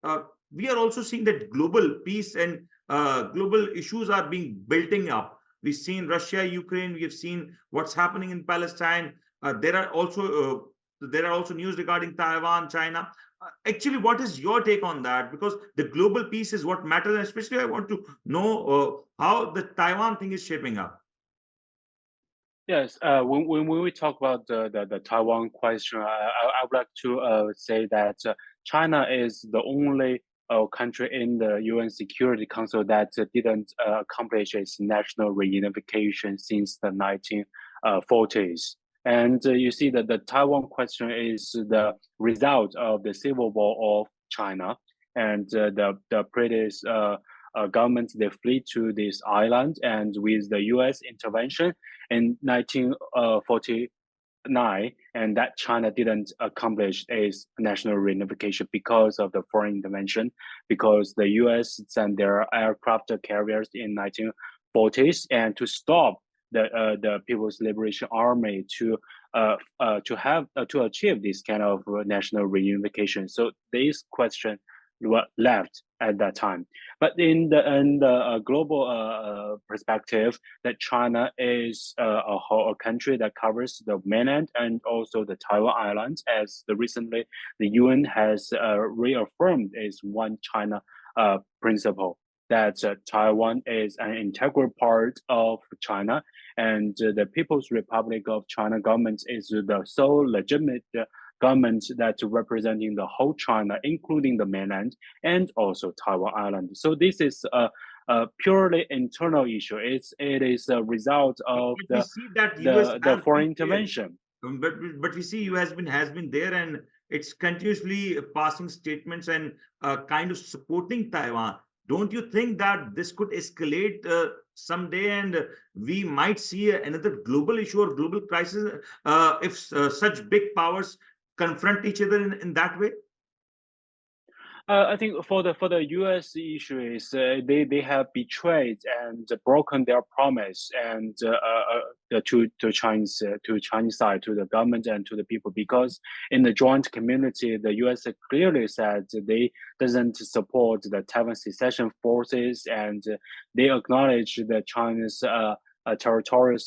uh, we are also seeing that global peace and global issues are being building up. We've seen Russia, Ukraine. We have seen what's happening in Palestine. There are also news regarding Taiwan, China. Actually, what is your take on that? Because the global peace is what matters, and especially I want to know how the Taiwan thing is shaping up. Yes, when we talk about the Taiwan question, I would like to say that China is the only country in the UN Security Council that didn't accomplish its national reunification since the 1940s. And you see that the Taiwan question is the result of the civil war of China, and the British government they flee to this island, and with the U.S. intervention in 1949, and that China didn't accomplish its national reunification because of the foreign intervention, because the U.S. sent their aircraft carriers in 1940s, and to stop the People's Liberation Army to achieve this kind of national reunification. So this question were left at that time. But in the global perspective, that China is a country that covers the mainland and also the Taiwan Islands, as recently the UN has reaffirmed its One China principle, that Taiwan is an integral part of China, and the People's Republic of China government is the sole legitimate government that's representing the whole China, including the mainland and also Taiwan Island. So this is a purely internal issue. It is a result of We see that US the has been foreign there. intervention. But we see you has been there, and it's continuously passing statements and kind of supporting Taiwan. Don't you think that this could escalate someday, and we might see another global issue or global crisis if such big powers confront each other in that way? I think for the U.S. issue is they have betrayed and broken their promise and to Chinese side, to the government and to the people, because in the joint community the U.S. clearly said they doesn't support the Taiwan secession forces, and they acknowledge the China's territorial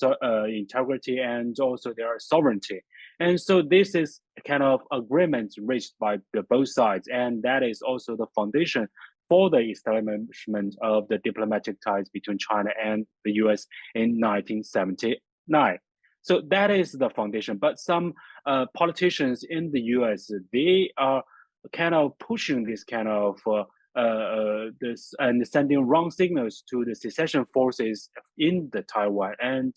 integrity and also their sovereignty. And so this is kind of agreement reached by both sides, and that is also the foundation for the establishment of the diplomatic ties between China and the U.S. in 1979. So that is the foundation. But some politicians in the U.S. they are kind of pushing this kind of this and sending wrong signals to the secession forces in the Taiwan, and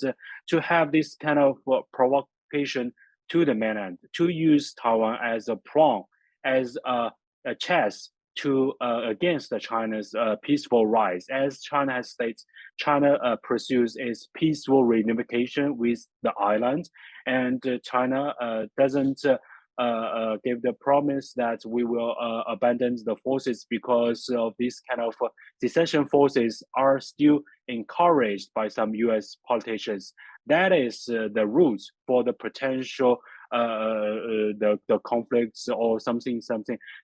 to have this kind of provocation to the mainland, to use Taiwan as a pawn, as a chess to against the China's peaceful rise. As China has stated, China pursues its peaceful reunification with the island, and China doesn't give the promise that we will abandon the forces, because of this kind of secession forces are still encouraged by some U.S. politicians. That is the root for the potential the conflicts or something.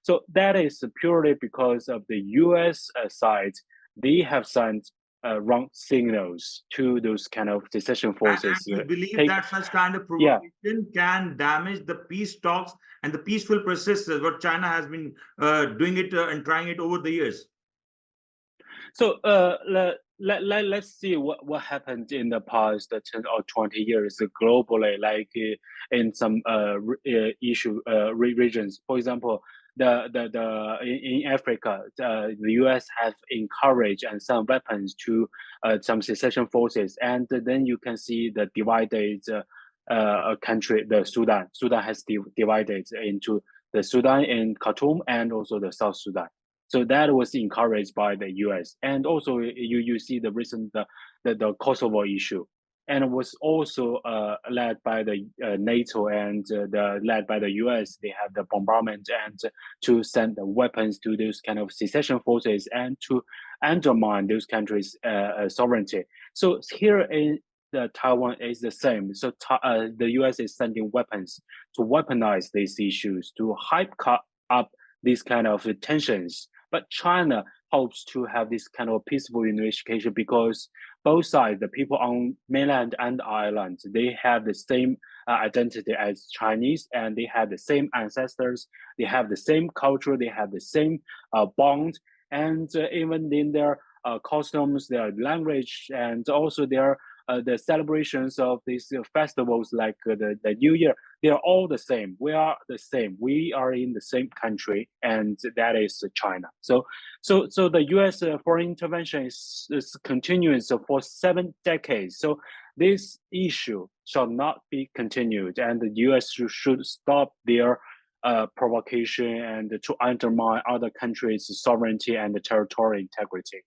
So that is purely because of the U.S. Side. They have sent wrong signals to those kind of secession And forces. you believe Take that such kind of Yeah. provocation can damage the peace talks and the peaceful process, what China has been doing it and trying it over the years? So let's see what happened in the past 10 or 20 years globally, like in some issue regions. For example, in Africa, the U.S. have encouraged and some weapons to some secession forces, and then you can see the divided country, the Sudan. Sudan has divided into the Sudan in Khartoum and also the South Sudan. So that was encouraged by the U.S. And also you see the recent the Kosovo issue, and it was also led by the NATO and led by the U.S. They have the bombardment and to send the weapons to those kind of secession forces and to undermine those countries' sovereignty. So here in Taiwan is the same. So the U.S. is sending weapons to weaponize these issues, to hype up these kind of tensions. But China hopes to have this kind of peaceful unification because both sides, the people on mainland and island, they have the same identity as Chinese, and they have the same ancestors, they have the same culture, they have the same bond, and even in their customs, their language, and also their the celebrations of these festivals like the New Year, they are all the same. We are the same. We are in the same country, and that is China. So the U.S. Foreign intervention is continuous for 7 decades. So this issue shall not be continued, and the U.S. should stop their provocation and to undermine other countries' sovereignty and territorial integrity.